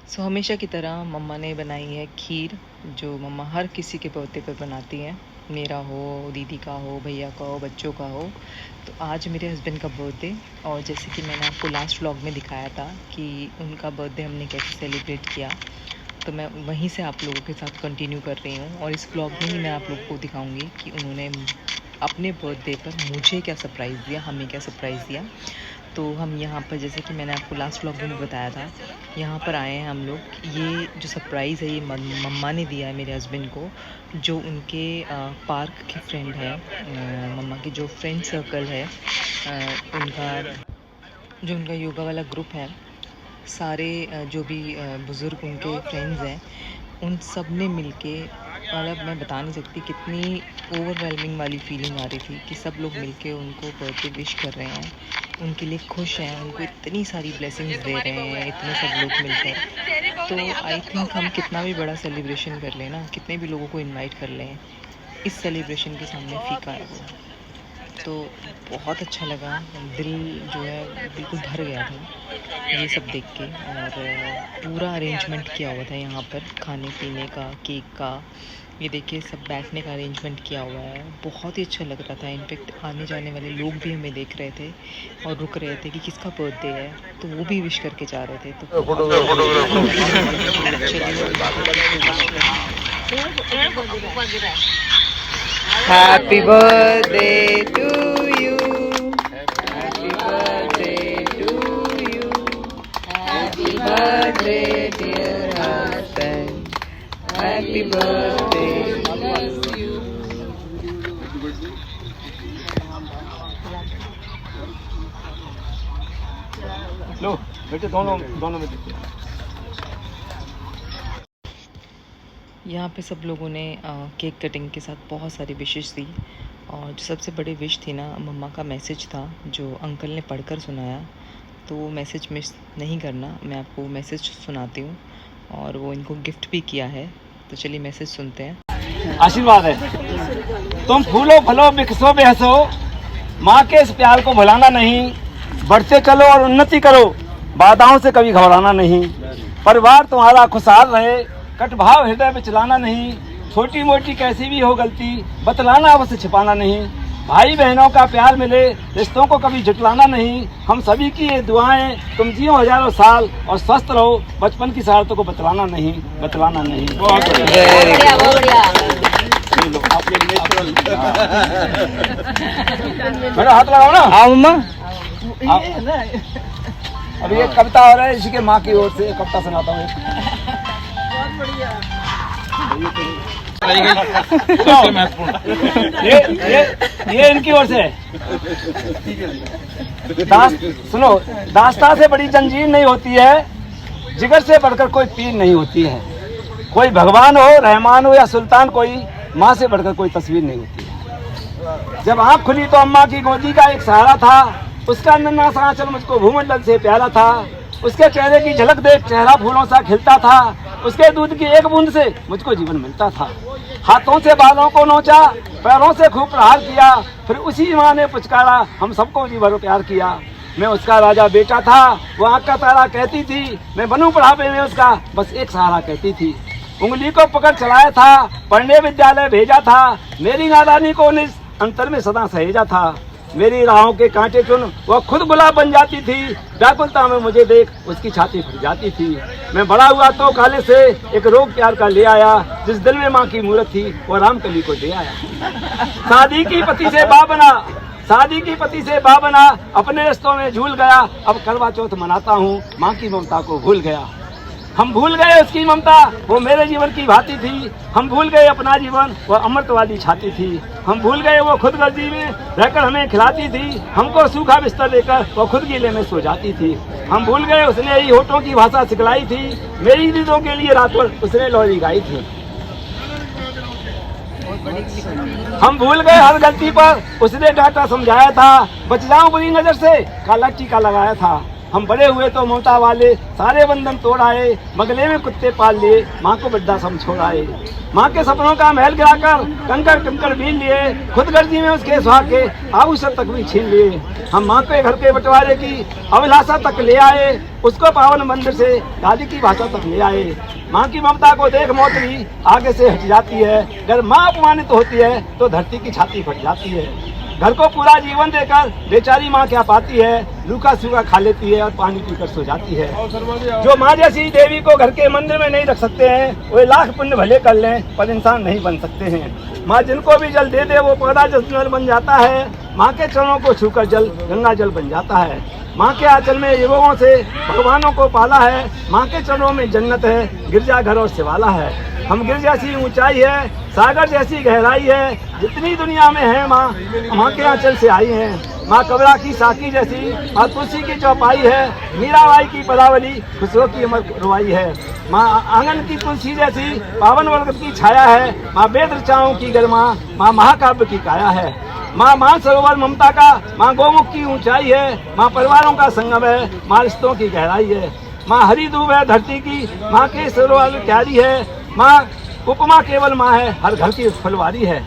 हमेशा की तरह मम्मा ने बनाई है खीर, जो मम्मा हर किसी के बर्थडे पर बनाती हैं। मेरा हो, दीदी का हो, भैया का हो, बच्चों का हो। तो आज मेरे हस्बैंड का बर्थडे, और जैसे कि मैंने आपको लास्ट व्लॉग में दिखाया था कि उनका बर्थडे हमने कैसे सेलिब्रेट किया, तो मैं वहीं से आप लोगों के साथ कंटिन्यू कर रही हूँ। और इस व्लॉग में ही मैं आप लोगों को दिखाऊंगी कि उन्होंने अपने बर्थडे पर मुझे क्या सरप्राइज़ दिया, हमें क्या सरप्राइज़ दिया। तो हम यहाँ पर, जैसे कि मैंने आपको लास्ट व्लॉग में भी बताया था, यहाँ पर आए हैं हम लोग। ये जो सरप्राइज़ है ये मम्मा ने दिया है मेरे हस्बैंड को, जो उनके पार्क के फ्रेंड है। मम्मा की जो फ्रेंड सर्कल है, उनका जो उनका योगा वाला ग्रुप है, सारे जो भी बुज़ुर्ग उनके फ्रेंड्स हैं, उन सब ने मिलके, मतलब मैं बता नहीं सकती कितनी ओवरवेलमिंग वाली फीलिंग आ रही थी कि सब लोग मिलके उनको बर्थडे विश कर रहे हैं, उनके लिए खुश हैं, उनको इतनी सारी ब्लेसिंग्स दे रहे हैं, इतने सब लोग मिलकर। तो आई थिंक हम कितना भी बड़ा सेलिब्रेशन कर लें ना, कितने भी लोगों को इनवाइट कर लें, इस सेलिब्रेशन के सामने फीका है वो। तो बहुत अच्छा लगा, दिल जो है बिल्कुल भर गया था ये सब देख के। और पूरा अरेंजमेंट किया हुआ था यहाँ पर, खाने पीने का, केक का, ये देखिए सब बैठने का अरेंजमेंट किया हुआ है। बहुत ही अच्छा लग रहा था। इनफेक्ट आने जाने वाले लोग भी हमें देख रहे थे और रुक रहे थे कि किसका बर्थडे है, तो वो भी विश करके जा रहे थे। तो happy birthday to you, happy birthday to you, happy birthday dear husband, happy birthday to you. लो बेटे, दोनों दोनों में देखिए। यहाँ पे सब लोगों ने केक कटिंग के साथ बहुत सारी विशेस दी, और जो सबसे बड़ी विश थी ना, मम्मा का मैसेज था जो अंकल ने पढ़कर सुनाया। तो वो मैसेज मिस नहीं करना, मैं आपको मैसेज सुनाती हूँ, और वो इनको गिफ्ट भी किया है। तो चलिए मैसेज सुनते हैं। आशीर्वाद है, तुम फूलो फलो बिकसो बेहसो, माँ के इस प्यार को भुलाना नहीं, बढ़ते चलो और उन्नति करो, बाधाओं से कभी घबराना नहीं, परिवार तुम्हारा खुशहाल रहे, कट भाव हृदय में चलाना नहीं, छोटी मोटी कैसी भी हो गलती बतलाना अवश्य छिपाना नहीं, भाई बहनों का प्यार मिले, रिश्तों को कभी झुटलाना नहीं, हम सभी की ये दुआएं, तुम जियो हजारों साल और स्वस्थ रहो, बचपन की शरारतों को बतलाना नहीं, बतलाना नहीं। बहुत बढ़िया। मेरा हाथ लगाओ ना। हाँ मम्मा। अभी एक कविता हो रहा है इसी के माँ की ओर से, कविता सुनाता हूँ। बहुत बढ़िया। ये इनकी ओर से सुनो, दास्तां से बड़ी जंजीर नहीं होती है, जिगर से बढ़कर कोई पीर नहीं होती है, कोई भगवान हो, रहमान हो या सुल्तान, कोई माँ से बढ़कर कोई तस्वीर नहीं होती है। जब आँख खुली तो अम्मा की गोदी का एक सहारा था, उसका नन्हा सा आंचल मुझको भूमंडल से प्यारा था, उसके चेहरे की झलक देख चेहरा फूलों सा खिलता था, उसके दूध की एक बूंद से मुझको जीवन मिलता था। हाथों से बालों को नोचा, पैरों से खूब प्रहार किया, फिर उसी माँ ने पुचकारा, हम सबको जी भरो प्यार किया। मैं उसका राजा बेटा था, वो आँख का तारा कहती थी, मैं बनूं बुढ़ापे में उसका बस एक सहारा कहती थी। उंगली को पकड़ चलाया था, पढ़ने विद्यालय भेजा था, मेरी नादानी को निज अंतर में सदा सहेजा था। मेरी राहों के कांटे चुन वह खुद गुलाब बन जाती थी, व्याकुलता में मुझे देख उसकी छाती फट जाती थी। मैं बड़ा हुआ तो काले से एक रोग प्यार का ले आया, जिस दिल में माँ की मूरत थी वो रामकली को दे आया। शादी की पति से बा बना, शादी की पति से बा बना, अपने रिश्तों में झूल गया, अब करवा चौथ मनाता हूँ, माँ की ममता को भूल गया। हम भूल गए उसकी ममता, वो मेरे जीवन की भांति थी, हम भूल गए अपना जीवन, वो अमृत वाली छाती थी। हम भूल गए वो खुद गर्जी में रहकर हमें खिलाती थी, हमको सूखा बिस्तर देकर वो खुद गीले में सो जाती थी। हम भूल गए उसने ही होठों की भाषा सिखलाई थी, मेरी दीदों के लिए रात भर उसने लोरी गाई थी। हम भूल गए हर गलती पर उसने डांटा समझाया था, बच जाऊं बुरी नजर से काला टीका लगाया था। हम बड़े हुए तो ममता वाले, सारे बंधन तोड़ आए, बगले में कुत्ते पाल लिए, माँ को बड्डा सम छोड़ आए। माँ के सपनों का महल गिराकर कंकड़ कंकड़ बीन लिए, खुद गर्जी में उसके सुहाग के आभूषण तक भी छीन लिए। हम माँ के घर के बंटवारे की अभिलाषा तक ले आए, उसको पावन मंदिर से गाली की भाषा तक ले आए। माँ की ममता को देख मौत भी आगे से हट जाती है। अगर माँ अपमानित होती है तो धरती की छाती फट जाती है। घर को पूरा जीवन देकर बेचारी माँ क्या पाती है, रूखा सूखा खा लेती है और पानी पीकर सो जाती है। जो माँ जैसी देवी को घर के मंदिर में नहीं रख सकते हैं, वे लाख पुण्य भले कर लें पर इंसान नहीं बन सकते हैं। माँ जिनको भी जल दे दे वो पौधा जल बन जाता है। माँ के चरणों को छूकर जल गंगा जल बन जाता है। माँ के आंचल में युवकों से भगवानों को पाला है। माँ के चरणों में जन्नत है, गिरजाघर और शिवाला है। हम गिर जैसी ऊंचाई है, सागर जैसी गहराई है, जितनी दुनिया में है माँ, माँ के आंचल से आई है। माँ कबरा की साकी जैसी और तुलसी की चौपाई है, मीराबाई की पदावली, खुसरो की अमर रुवाई है। माँ आंगन की तुलसी जैसी पावन वर्ग की छाया है। माँ वेद ऋचाओं की गरिमा, माँ महाकाव्य की काया है। माँ मानसरोवर ममता का, माँ गौमुख की ऊंचाई है। माँ परिवारों का संगम है, माँ रिश्तों की गहराई है। माँ हरी दूब है धरती की, माँ के सरोवर क्यारी है। माँ उपमा केवल माँ है, हर घर की फुलवारी है।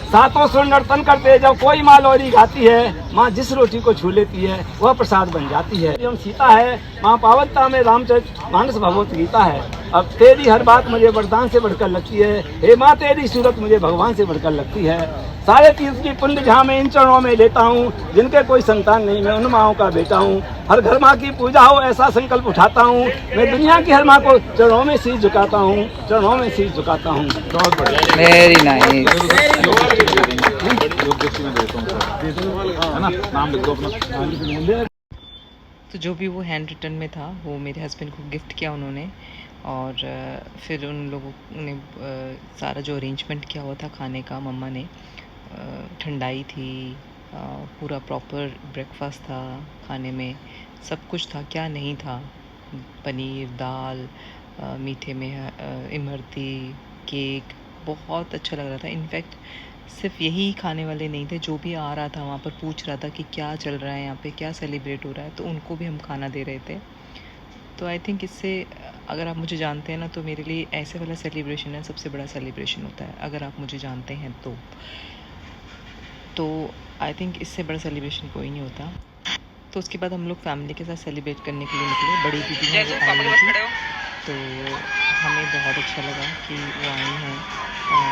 सातों सुर नर्तन करते जब कोई माँ लोरी गाती है, माँ जिस रोटी को छू लेती है वह प्रसाद बन जाती है। हम सीता है, माँ पावनता में रामचरित मानस भगवत गीता है। अब तेरी हर बात मुझे वरदान से बढ़कर लगती है, हे माँ तेरी सूरत मुझे भगवान से बढ़कर लगती है। सारे तीर्थ की पुण्य जहाँ मैं इन चरणों में लेता हूँ, जिनके कोई संतान नहीं मैं उन माँओं का बेटा हूँ। हर घर माँ की पूजा हो ऐसा संकल्प उठाता हूँ, मैं दुनिया की हर माँ को चरणों में शीश झुकाता हूँ, चरणों में शीश झुकाता हूँ। बहुत बढ़िया, वेरी नाइस। तो जो भी वो हैंड रिटन में था वो मेरे हस्बैंड को गिफ्ट किया उन्होंने। और फिर उन लोगों ने सारा जो अरेंजमेंट किया हुआ था खाने का, मम्मा ने ठंडाई थी, पूरा प्रॉपर ब्रेकफास्ट था, खाने में सब कुछ था, क्या नहीं था, पनीर, दाल, मीठे में इमरती, केक, बहुत अच्छा लग रहा था। इनफैक्ट सिर्फ यही खाने वाले नहीं थे, जो भी आ रहा था वहाँ पर पूछ रहा था कि क्या चल रहा है यहाँ पे, क्या सेलिब्रेट हो रहा है, तो उनको भी हम खाना दे रहे थे। तो आई थिंक इससे, अगर आप मुझे जानते हैं ना, तो मेरे लिए ऐसे वाला सेलिब्रेशन है सबसे बड़ा सेलिब्रेशन होता है, अगर आप मुझे जानते हैं तो आई थिंक इससे बड़ा सेलिब्रेशन कोई नहीं होता। तो उसके बाद हम लोग फैमिली के साथ सेलिब्रेट करने के लिए निकले। बड़ी दीदी हैं वो आई हुई थी, तो हमें बहुत अच्छा लगा कि वो आई हैं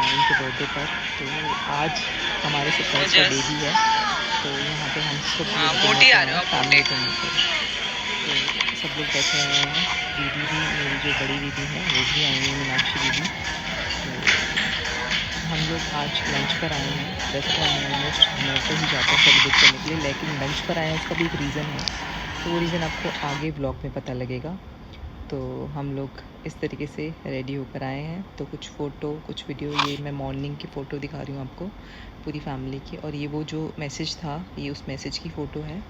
इनके बर्थडे पर। तो आज हमारे सरप्राइज का डे भी है, तो यहाँ पे हम सब फैमिली को मिलकर तो सब लोग बैठे हुए हैं। दीदी भी, मेरी जो बड़ी दीदी है वो भी आई हुई, मीनाक्षी दीदी। तो हम लोग आज लंच पर आए हैं। वैसे तो हम ऑलमोस्ट डिनर पर ही जाते हैं सेलिब्रेट करने के लिए, लेकिन लंच पर आए हैं उसका भी एक रीज़न है, तो वो रीज़न आपको आगे ब्लॉग में पता लगेगा। तो हम लोग इस तरीके से रेडी होकर आए हैं। तो कुछ फ़ोटो, कुछ वीडियो, ये मैं मॉर्निंग की फ़ोटो दिखा रही हूँ आपको पूरी फैमिली की, और ये वो जो मैसेज था, ये उस मैसेज की फ़ोटो है।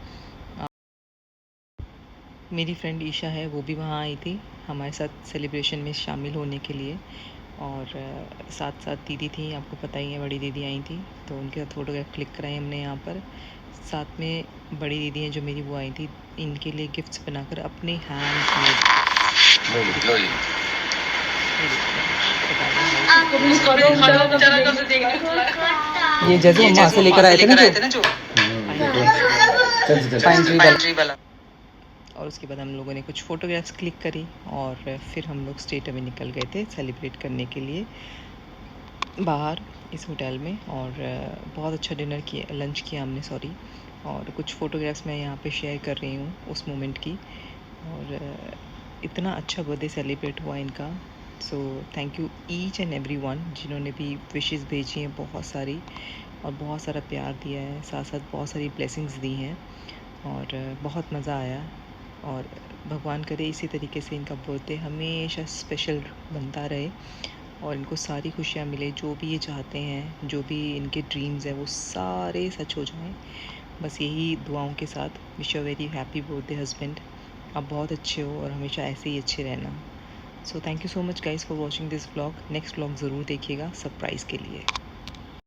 मेरी फ्रेंड ईशा है, वो भी वहाँ आई थी हमारे साथ सेलिब्रेशन में शामिल होने के लिए। और साथ साथ दीदी थी, आपको पता ही है, बड़ी दीदी आई थी, तो उनके साथ फ़ोटोग्राफ क्लिक कराई हमने यहाँ पर। साथ में बड़ी दीदी हैं जो मेरी, वो आई थी, इनके लिए गिफ्ट्स बनाकर अपने हैंड ये जैसे वहाँ से लेकर आए थे ना जो पाइंट्री वाला। और उसके बाद हम लोगों ने कुछ फ़ोटोग्राफ्स क्लिक करी और फिर हम लोग स्ट्रेट अवे निकल गए थे सेलिब्रेट करने के लिए बाहर इस होटल में। और बहुत अच्छा डिनर किया, लंच किया हमने, सॉरी। और कुछ फ़ोटोग्राफ्स मैं यहाँ पे शेयर कर रही हूँ उस मोमेंट की। और इतना अच्छा बर्थडे सेलिब्रेट हुआ इनका। So thank you each and every one जिन्होंने भी विशेस भेजी हैं, बहुत सारी, और बहुत सारा प्यार दिया है, साथ साथ बहुत सारी ब्लेसिंग्स दी हैं, और बहुत मज़ा आया। और भगवान करे इसी तरीके से इनका बर्थडे हमेशा स्पेशल बनता रहे और इनको सारी खुशियाँ मिले, जो भी ये चाहते हैं, जो भी इनके ड्रीम्स हैं वो सारे सच हो जाएं। बस यही दुआओं के साथ wish you very happy birthday husband. आप बहुत अच्छे हो और हमेशा ऐसे ही अच्छे रहना। So thank you so much guys for watching this vlog. Next vlog ज़रूर देखिएगा सरप्राइज़ के लिए।